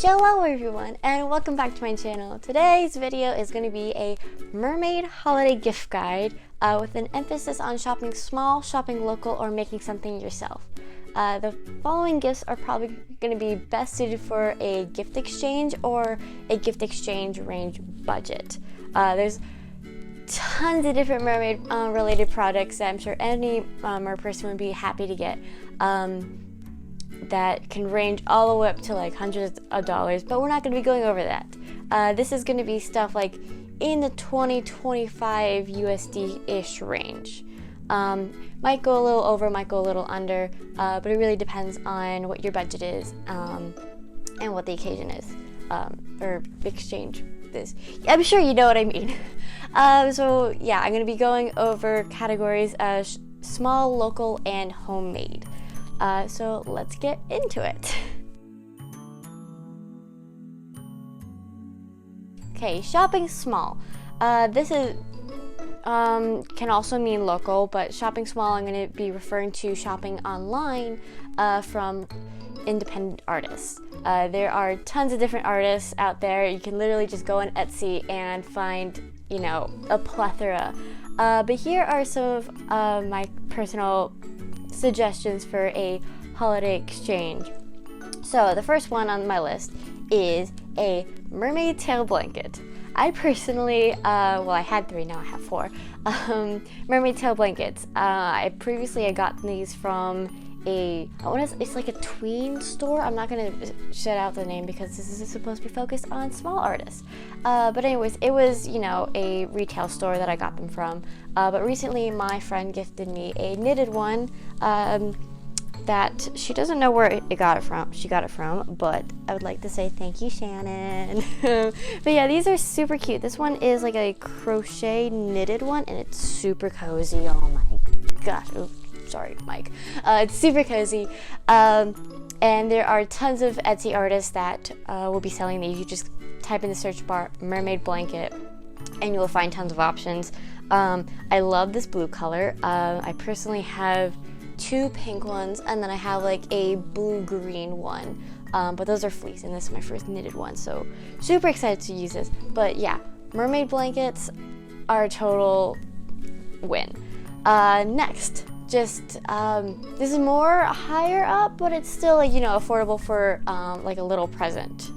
Hello everyone, and welcome back to my channel. Today's video is going to be a mermaid holiday gift guide with an emphasis on shopping small, shopping local, or making something yourself. The following gifts are probably going to be best suited for a gift exchange or a gift exchange range budget. There's tons of different mermaid related products that I'm sure any mer person would be happy to get. That can range all the way up to like hundreds of dollars, but we're not going to be going over that. This is going to be stuff like in the 20-25 USD-ish range. Might go a little over, might go a little under, but it really depends on what your budget is and what the occasion is, or exchange is. I'm sure you know what I mean. So yeah, I'm going to be going over categories small, local, and homemade. So let's get into it. Okay, shopping small. This is can also mean local, but shopping small, I'm going to be referring to shopping online from independent artists. There are tons of different artists out there. You can literally just go on Etsy and find, you know, a plethora. But here are some of my personal suggestions for a holiday exchange. So the first one on my list is a mermaid tail blanket. I personally, well, I had 3, now I have 4 mermaid tail blankets. I previously had gotten these from it's like a tween store. I'm not gonna shout out the name because this is supposed to be focused on small artists. But anyways, it was, you know, a retail store that I got them from. But recently my friend gifted me a knitted one that she doesn't know where she got it from, but I would like to say thank you, Shannon. But yeah, these are super cute. This one is like a crochet knitted one, and it's super cozy. Oh my gosh. Oops. Sorry, Mike. It's super cozy, and there are tons of Etsy artists that will be selling these. You just type in the search bar mermaid blanket and you will find tons of options. I love this blue color. I personally have 2 pink ones, and then I have like a blue-green one, but those are fleece, and this is my first knitted one, so super excited to use this. But yeah, mermaid blankets are a total win. Next, just this is more higher up, but it's still, like, you know, affordable for like a little present.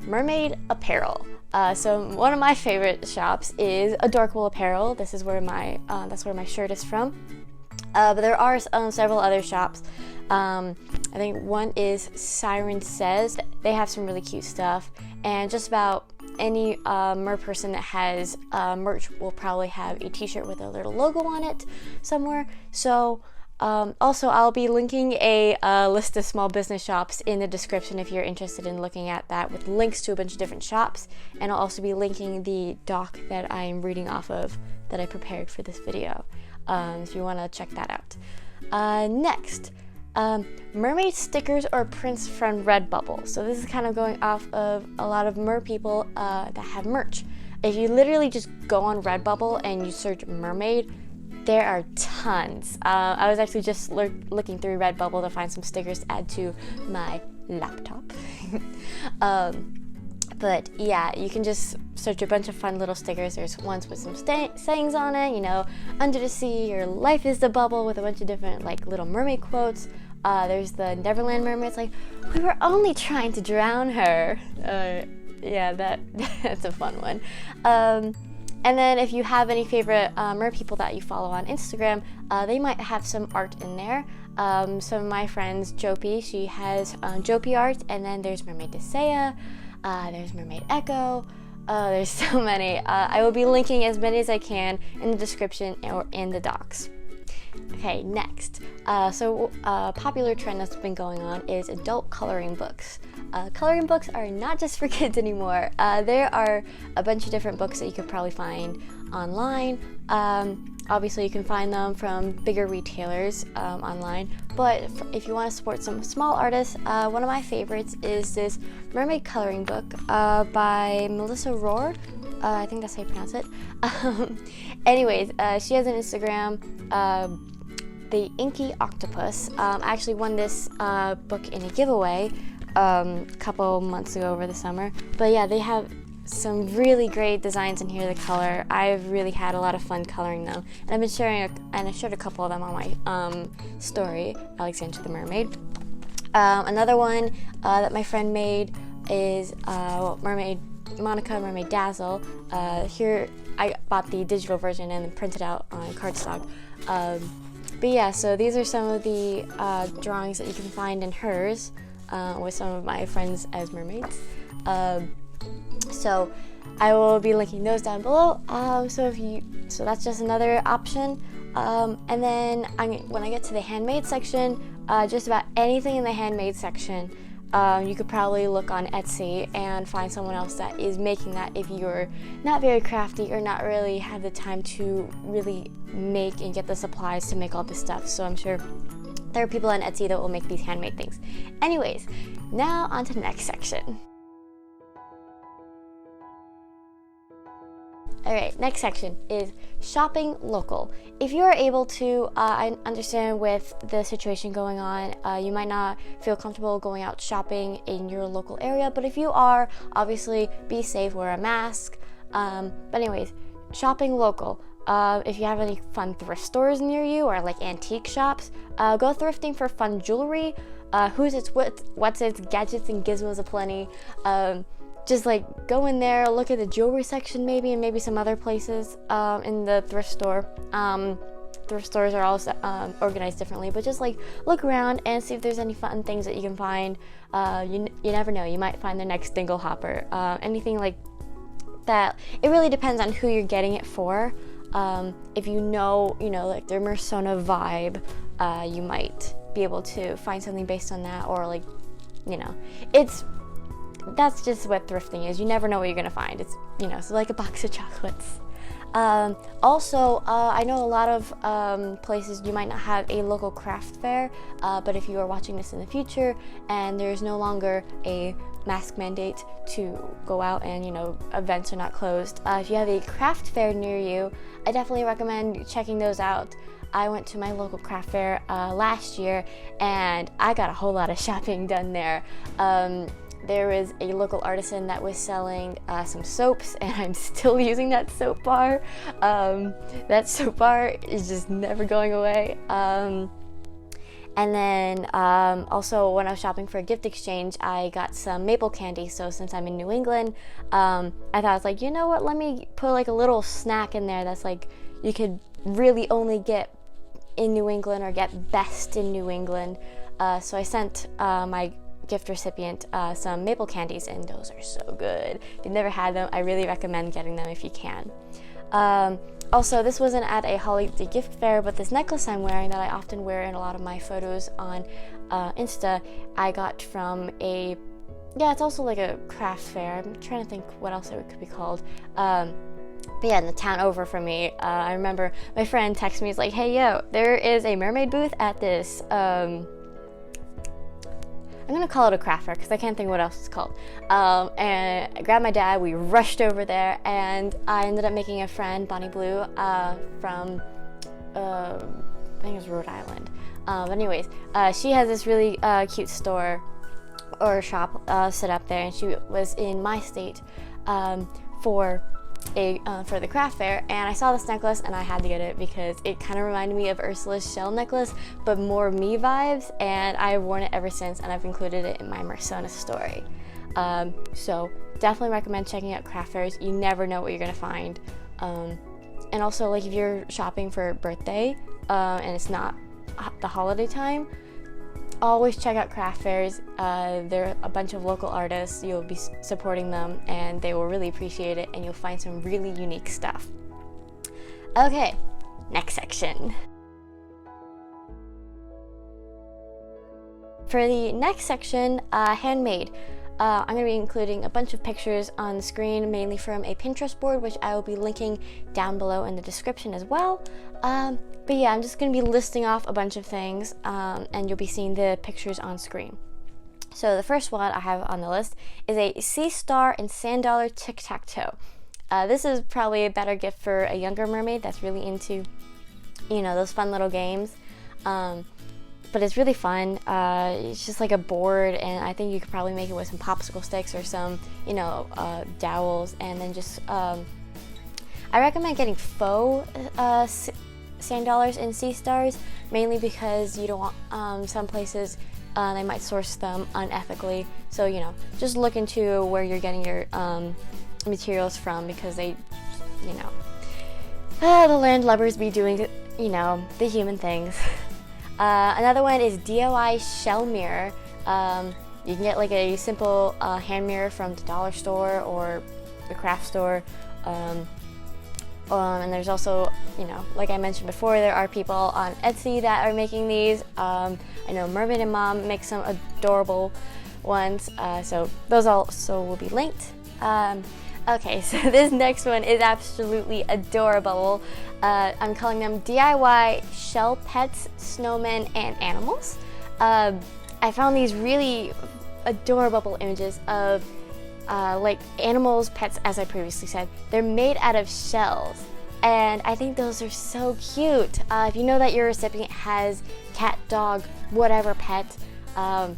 Mermaid apparel. So one of my favorite shops is Adorable Apparel. This is where that's where my shirt is from. But there are several other shops. I think one is Siren Says. They have some really cute stuff, and just about any mer person that has merch will probably have a t-shirt with a little logo on it somewhere. So also I'll be linking a list of small business shops in the description if you're interested in looking at that, with links to a bunch of different shops, and I'll also be linking the doc that I'm reading off of that I prepared for this video, if you want to check that out. Next, mermaid stickers or prints from RedBubble. So this is kind of going off of a lot of mer people that have merch. If you literally just go on RedBubble and you search mermaid, there are tons. I was actually just looking through RedBubble to find some stickers to add to my laptop. But yeah, you can just search a bunch of fun little stickers. There's ones with some sayings on it, you know, under the sea, your life is the bubble, with a bunch of different like little mermaid quotes. There's the Neverland mermaid. It's like, we were only trying to drown her. Yeah, that's a fun one. And then if you have any favorite mer people that you follow on Instagram, they might have some art in there. Some of my friends, Jopie, she has Jopie Art, and then there's Mermaid Desea, there's Mermaid Echo. There's so many. I will be linking as many as I can in the description or in the docs. Okay, next. Popular trend that's been going on is adult coloring books. Coloring books are not just for kids anymore. There are a bunch of different books that you could probably find online. Obviously, you can find them from bigger retailers online, but if you want to support some small artists, one of my favorites is this mermaid coloring book by Melissa Rohr. I think that's how you pronounce it. Anyways, she has an Instagram, the Inky Octopus. I actually won this book in a giveaway a couple months ago over the summer. But yeah, they have some really great designs in here. The color, I've really had a lot of fun coloring them, and I've been sharing and I showed a couple of them on my story, Alexandra the Mermaid. Another one that my friend made is Mermaidazzle. Here I bought the digital version and then printed out on cardstock. But yeah, so these are some of the drawings that you can find in hers with some of my friends as mermaids. So I will be linking those down below. So that's just another option. And then when I get to the handmade section, just about anything in the handmade section, you could probably look on Etsy and find someone else that is making that if you're not very crafty or not really have the time to really make and get the supplies to make all this stuff. So I'm sure there are people on Etsy that will make these handmade things. Anyways, now on to the next section. Alright, next section is shopping local. If you are able to, I understand with the situation going on, you might not feel comfortable going out shopping in your local area, but if you are, obviously be safe, wear a mask. But anyways, shopping local. If you have any fun thrift stores near you or like antique shops, go thrifting for fun jewelry. Who's its, what's its, gadgets and gizmos aplenty. Just like go in there, look at the jewelry section maybe, and maybe some other places in the thrift store. Thrift stores are also organized differently, but just like look around and see if there's any fun things that you can find. You never know, you might find the next dingle hopper. Anything like that. It really depends on who you're getting it for. If you know, like their Mersona vibe, you might be able to find something based on that, or like, that's just what thrifting is. You never know what you're gonna find. It's, so like a box of chocolates. Also, I know a lot of places you might not have a local craft fair, but if you are watching this in the future and there's no longer a mask mandate to go out and, events are not closed, if you have a craft fair near you, I definitely recommend checking those out. I went to my local craft fair last year and I got a whole lot of shopping done there. There was a local artisan that was selling some soaps, and I'm still using that soap bar. That soap bar is just never going away. And then also when I was shopping for a gift exchange, I got some maple candy. So since I'm in New England, I thought I was like, you know what, let me put like a little snack in there that's like you could really only get in New England or get best in New England. So I sent my gift recipient some maple candies, and those are so good. If you've never had them, I really recommend getting them if you can. Also, this wasn't at a holiday gift fair, but this necklace I'm wearing that I often wear in a lot of my photos on Insta, I got from it's also like a craft fair. I'm trying to think what else it could be called. But yeah, in the town over from me, I remember my friend texted me, he's like, hey yo, there is a mermaid booth at this, I'm gonna call it a craft fair because I can't think what else it's called. And I grabbed my dad, we rushed over there, and I ended up making a friend, Bonnie Blue, from, I think it was Rhode Island. But anyways, she has this really cute store or shop set up there, and she was in my state for the craft fair, and I saw this necklace and I had to get it because it kind of reminded me of Ursula's shell necklace, but more me vibes, and I've worn it ever since, and I've included it in my Mersona story. So definitely recommend checking out craft fairs. You never know what you're gonna find. And also, like, if you're shopping for birthday and it's not the holiday time, always check out craft fairs. There are a bunch of local artists. You'll be supporting them and they will really appreciate it, and you'll find some really unique stuff. Okay, next section. For the next section, handmade. I'm going to be including a bunch of pictures on the screen, mainly from a Pinterest board, which I will be linking down below in the description as well. But yeah, I'm just going to be listing off a bunch of things, and you'll be seeing the pictures on screen. So the first one I have on the list is a sea star and sand dollar tic-tac-toe. This is probably a better gift for a younger mermaid that's really into, those fun little games. but it's really fun. It's just like a board, and I think you could probably make it with some popsicle sticks or some, you know, dowels, and then just I recommend getting faux sand dollars and sea stars, mainly because you don't want some places they might source them unethically. So, you know, just look into where you're getting your materials from, because they, you know, the landlubbers be doing, you know, the human things. Another one is DIY shell mirror. You can get like a simple hand mirror from the dollar store or the craft store. And there's also, you know, like I mentioned before, there are people on Etsy that are making these. I know Mermaid and Mom makes some adorable ones, so those also will be linked. Okay, so this next one is absolutely adorable. I'm calling them DIY shell pets, snowmen, and animals. I found these really adorable images of like animals, pets, as I previously said. They're made out of shells, and I think those are so cute. If you know that your recipient has cat, dog, whatever pet, I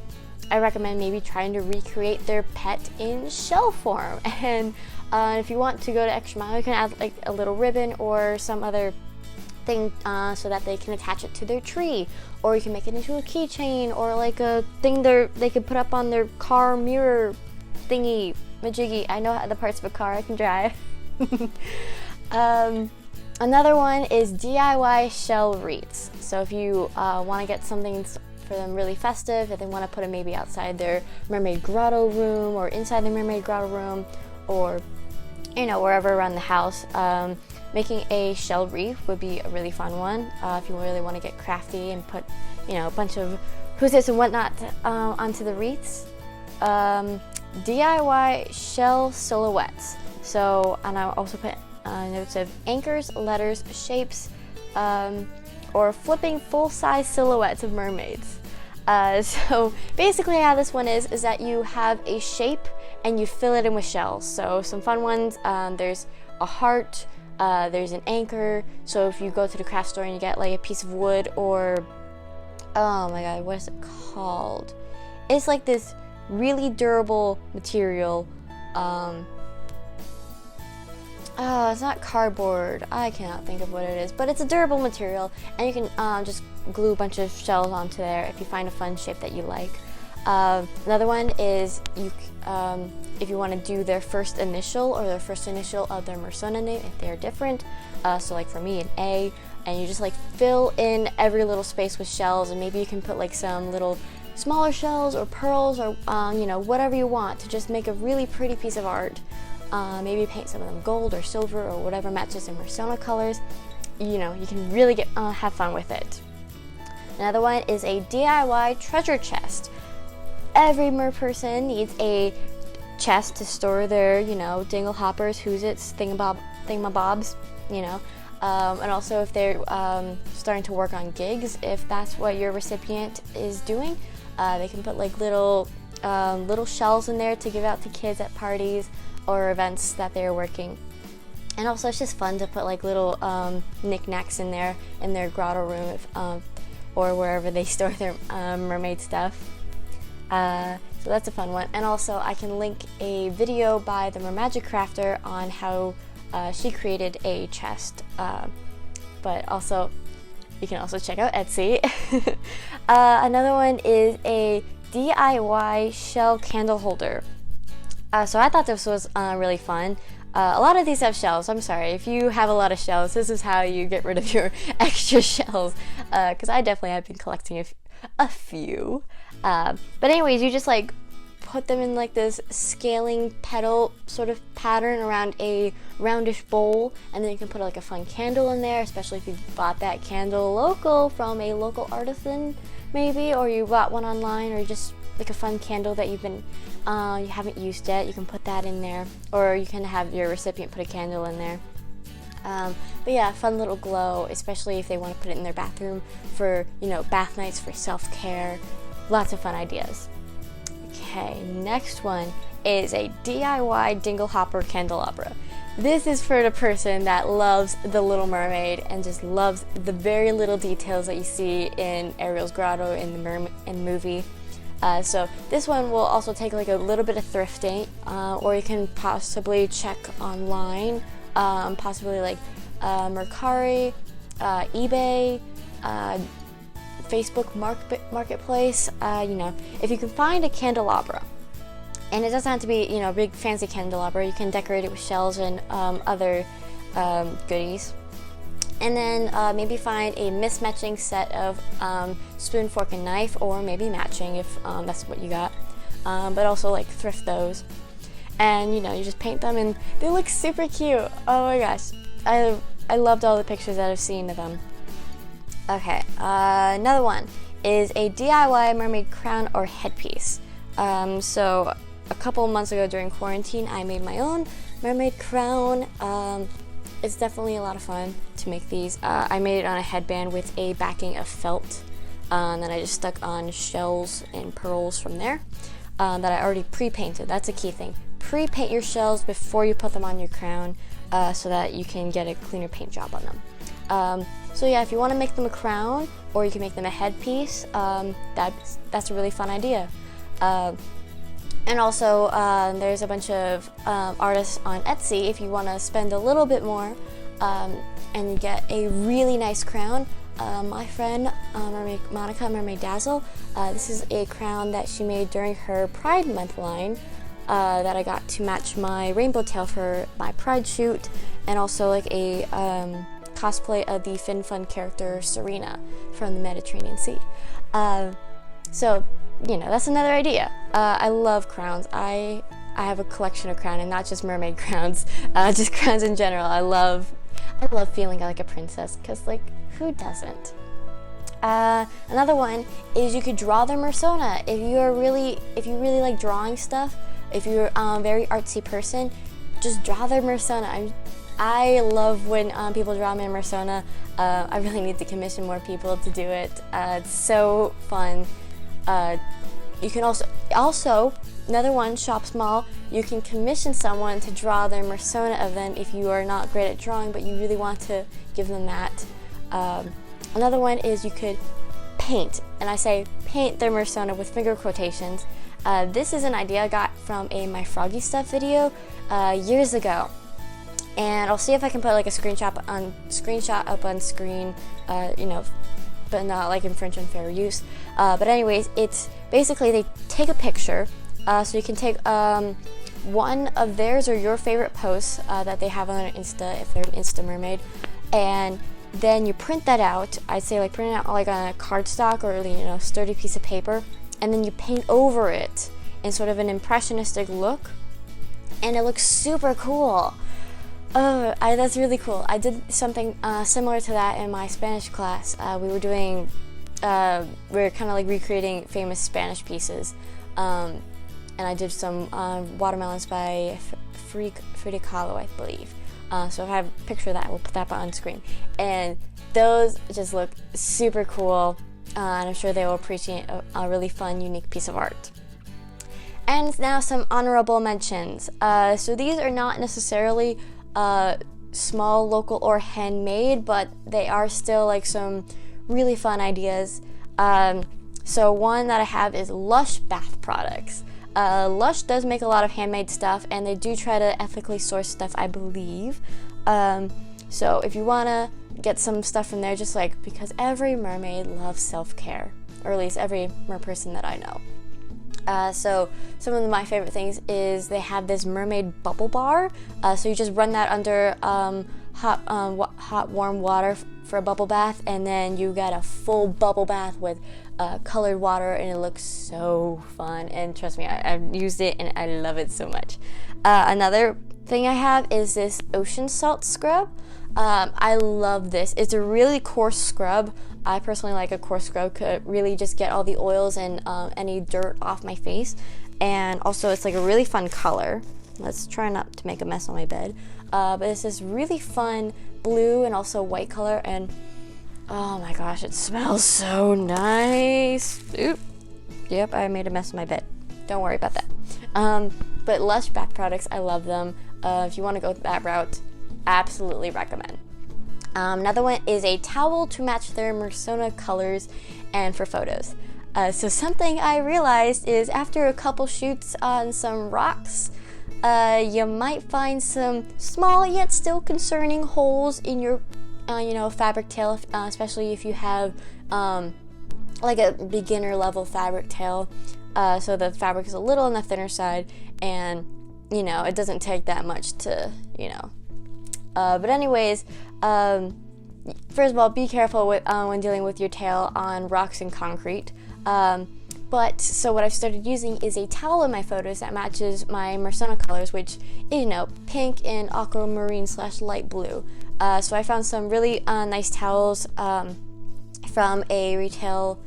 recommend maybe trying to recreate their pet in shell form. And if you want to go to extra mile, you can add like a little ribbon or some other thing so that they can attach it to their tree, or you can make it into a keychain, or like a thing they could put up on their car mirror thingy majiggy. I know the parts of a car, I can drive. Another one is DIY shell wreaths. So if you want to get something for them really festive, if they want to put it maybe outside their mermaid grotto room or inside the mermaid grotto room, or, you know, wherever around the house, making a shell wreath would be a really fun one. If you really want to get crafty and put, you know, a bunch of who's-its and whatnot onto the wreaths. DIY shell silhouettes. So, and I'll also put notes of anchors, letters, shapes, or flipping full-size silhouettes of mermaids. So basically how this one is that you have a shape and you fill it in with shells. So some fun ones, there's a heart, there's an anchor. So if you go to the craft store and you get like a piece of wood, or, oh my god, what is it called? It's like this really durable material. It's not cardboard. I cannot think of what it is, but it's a durable material, and you can just glue a bunch of shells onto there if you find a fun shape that you like. Another one is if you want to do their first initial or their first initial of their persona name if they're different. So like for me, an A, and you just like fill in every little space with shells, and maybe you can put like some little smaller shells or pearls, or you know, whatever you want to just make a really pretty piece of art. Maybe paint some of them gold or silver or whatever matches in persona colors. You know, you can really get have fun with it. Another one is a DIY treasure chest. Every mer person needs a chest to store their, you know, dingle hoppers, who's-its, thingamabobs, you know. And also if they're starting to work on gigs, if that's what your recipient is doing, they can put like little shells in there to give out to kids at parties or events that they're working. And also it's just fun to put like little knickknacks in there in their grotto room, if, or wherever they store their mermaid stuff. So that's a fun one. And also I can link a video by the Mermagic Crafter on how she created a chest. But also you can also check out Etsy. Another one is a DIY shell candle holder. So I thought this was really fun. A lot of these have shells. I'm sorry, if you have a lot of shells, this is how you get rid of your extra shells, because I definitely have been collecting a few. But anyways, you just like put them in like this scaling petal sort of pattern around a roundish bowl, and then you can put like a fun candle in there, especially if you bought that candle local from a local artisan maybe, or you bought one online, or just like a fun candle that you've been you haven't used yet. You can put that in there, or you can have your recipient put a candle in there. But yeah, fun little glow, especially if they want to put it in their bathroom for, you know, bath nights, for self-care. Lots of fun ideas. Okay, next one is a DIY dingle hopper candelabra. This is for the person that loves The Little Mermaid and just loves the very little details that you see in Ariel's grotto in the movie. So this one will also take like a little bit of thrifting, or you can possibly check online, possibly like Mercari, eBay, Facebook Marketplace. You know, if you can find a candelabra. And it doesn't have to be, you know, a big fancy candelabra. You can decorate it with shells and other goodies. And then maybe find a mismatching set of spoon, fork, and knife, or maybe matching if that's what you got. But also like thrift those. And you know, you just paint them and they look super cute. Oh my gosh. I loved all the pictures that I've seen of them. Okay, another one is a DIY mermaid crown or headpiece. So a couple months ago during quarantine, I made my own mermaid crown. It's definitely a lot of fun to make these. I made it on a headband with a backing of felt, and then I just stuck on shells and pearls from there that I already pre-painted. That's a key thing. Pre-paint your shells before you put them on your crown so that you can get a cleaner paint job on them. So yeah, if you want to make them a crown, or you can make them a headpiece, that's a really fun idea. And also, there's a bunch of artists on Etsy if you want to spend a little bit more and you get a really nice crown. My friend, Monica, Mermaidazzle, this is a crown that she made during her Pride Month line that I got to match my rainbow tail for my Pride shoot, and also like a cosplay of the Fin Fun character Serena from the Mediterranean Sea. So, you know, that's another idea. I love crowns. I have a collection of crowns, and not just mermaid crowns, just crowns in general. I love feeling like a princess, because like, who doesn't? Another one is you could draw their persona. If you really like drawing stuff, if you're a very artsy person, just draw their persona. I love when people draw me a persona. I really need to commission more people to do it. It's so fun. You can also another one, shop small. You can commission someone to draw their persona of them if you are not great at drawing, but you really want to give them that. Another one is you could paint, and I say paint their persona with finger quotations. This is an idea I got from a My Froggy Stuff video years ago, and I'll see if I can put like a screenshot up on screen, you know, but not like infringe on fair use. But anyways, it's basically they take a picture, so you can take one of theirs or your favorite posts that they have on their Insta if they're an Insta mermaid, and then you print that out. I'd say like print it out like on a cardstock or, you know, sturdy piece of paper, and then you paint over it in sort of an impressionistic look, and it looks super cool. That's really cool. I did something similar to that in my Spanish class. We were kind of like recreating famous Spanish pieces, and I did some watermelons by Frida Kahlo, I believe. So if I have a picture of that, we'll put that on screen. And those just look super cool, and I'm sure they will appreciate a really fun, unique piece of art. And now some honorable mentions. So these are not necessarily small, local, or handmade, but they are still like some really fun ideas. So one that I have is Lush bath products. Lush does make a lot of handmade stuff, and they do try to ethically source stuff, I believe. So if you want to get some stuff from there, just like, because every mermaid loves self-care, or at least every merperson that I know. So some of my favorite things is they have this mermaid bubble bar. So you just run that under hot warm water for a bubble bath, and then you get a full bubble bath with colored water, and it looks so fun. And trust me, I've used it and I love it so much. Another thing I have is this ocean salt scrub. I love this. It's a really coarse scrub. I personally like a coarse scrub, could really just get all the oils and any dirt off my face. And also it's like a really fun color. Let's try not to make a mess on my bed. But it's this really fun blue and also white color, and oh my gosh, it smells so nice. Oop. Yep, I made a mess in my bed. Don't worry about that. But Lush bath products, I love them. If you want to go that route, absolutely recommend. Another one is a towel to match their Mersona colors and for photos. So something I realized is after a couple shoots on some rocks, you might find some small yet still concerning holes in your fabric tail, especially if you have like a beginner level fabric tail. So the fabric is a little on the thinner side, and it doesn't take that much to but anyways, first of all, be careful with when dealing with your tail on rocks and concrete. So what I've started using is a towel in my photos that matches my Mersona colors, which is, pink and aquamarine / light blue. So I found some really nice towels from a retail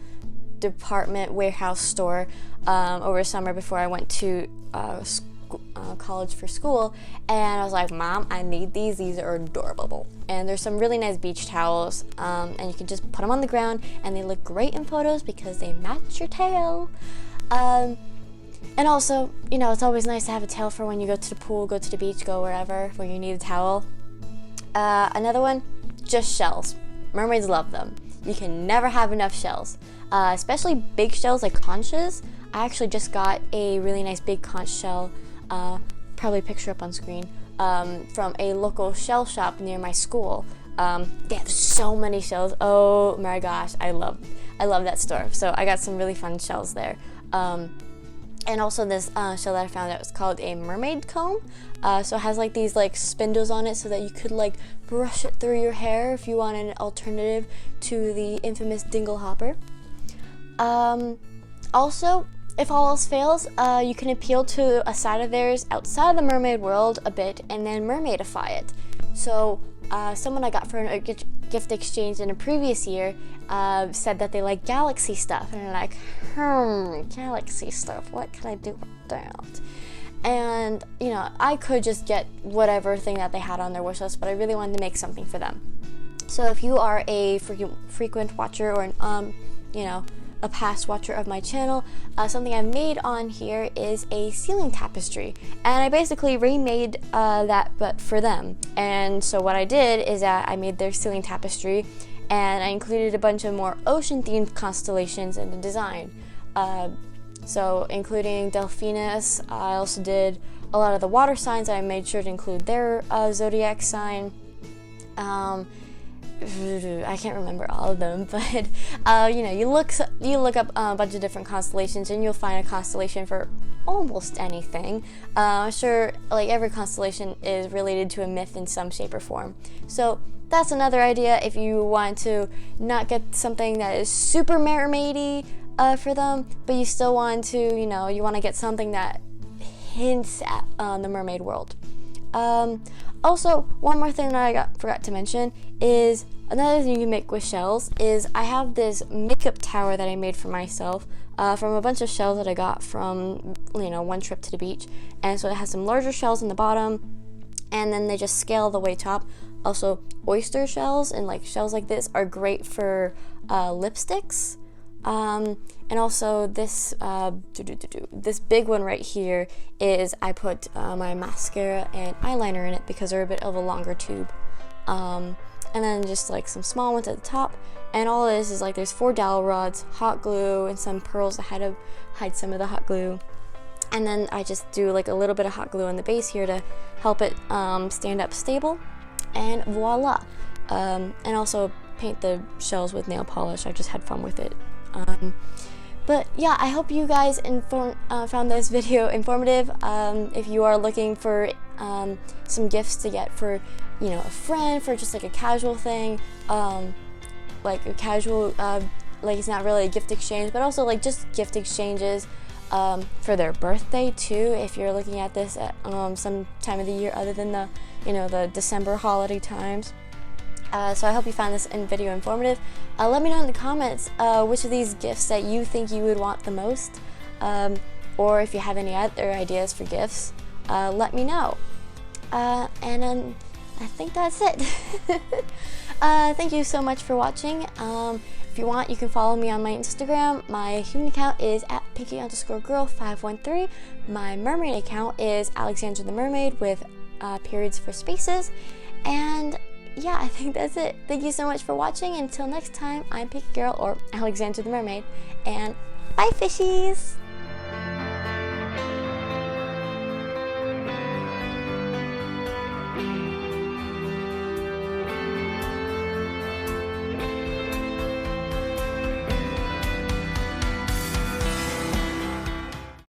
department warehouse store over summer before I went to college for school, and I was like, Mom, I need these. These are adorable. And there's some really nice beach towels, and you can just put them on the ground, and they look great in photos because they match your tail. And also, it's always nice to have a tail for when you go to the pool, go to the beach, go wherever where you need a towel. Another one, just shells. Mermaids love them. You can never have enough shells, especially big shells like conchs. I actually just got a really nice big conch shell, probably picture up on screen, from a local shell shop near my school. They have so many shells. Oh my gosh, I love that store. So I got some really fun shells there. And also this shell that I found that was called a mermaid comb. So it has like these like spindles on it so that you could like brush it through your hair if you want an alternative to the infamous dingle hopper. Also, if all else fails, you can appeal to a side of theirs outside of the mermaid world a bit and then mermaidify it. So someone I got for a gift exchange in a previous year said that they like galaxy stuff, and I'm like, galaxy stuff, what can I do with that? And I could just get whatever thing that they had on their wish list, but I really wanted to make something for them. So if you are a frequent watcher or a past watcher of my channel, something I made on here is a ceiling tapestry, and I basically remade that but for them. And so what I did is that I made their ceiling tapestry, and I included a bunch of more ocean themed constellations in the design, so including Delphinus. I also did a lot of the water signs. I made sure to include their zodiac sign. I can't remember all of them, but you look up a bunch of different constellations and you'll find a constellation for almost anything. I'm sure like every constellation is related to a myth in some shape or form. So that's another idea if you want to not get something that is super mermaidy for them, but you still want to, you want to get something that hints at the mermaid world. Also, one more thing that I forgot to mention is another thing you can make with shells is I have this makeup tower that I made for myself from a bunch of shells that I got from one trip to the beach. And so it has some larger shells in the bottom, and then they just scale the way top. Also, oyster shells and like shells like this are great for lipsticks. And also this this big one right here is I put my mascara and eyeliner in it because they're a bit of a longer tube. And then just like some small ones at the top, and all it is like there's 4 dowel rods, hot glue, and some pearls that had to hide some of the hot glue. And then I just do like a little bit of hot glue on the base here to help it stand up stable, and voila. And also paint the shells with nail polish. I just had fun with it. But yeah, I hope you guys found this video informative. If you are looking for some gifts to get for a friend, for just like a casual thing, like a casual like it's not really a gift exchange, but also like just gift exchanges for their birthday too, if you're looking at this at some time of the year other than the the December holiday times. So I hope you found this video informative. Let me know in the comments which of these gifts that you think you would want the most, or if you have any other ideas for gifts, let me know. And then I think that's it. Thank you so much for watching. If you want, you can follow me on my Instagram. My human account is at Pinky_girl513. My mermaid account is Alexandra the Mermaid with periods for spaces. And yeah, I think that's it. Thank you so much for watching. Until next time, I'm Picky Girl, or Alexandra the Mermaid, and bye fishies!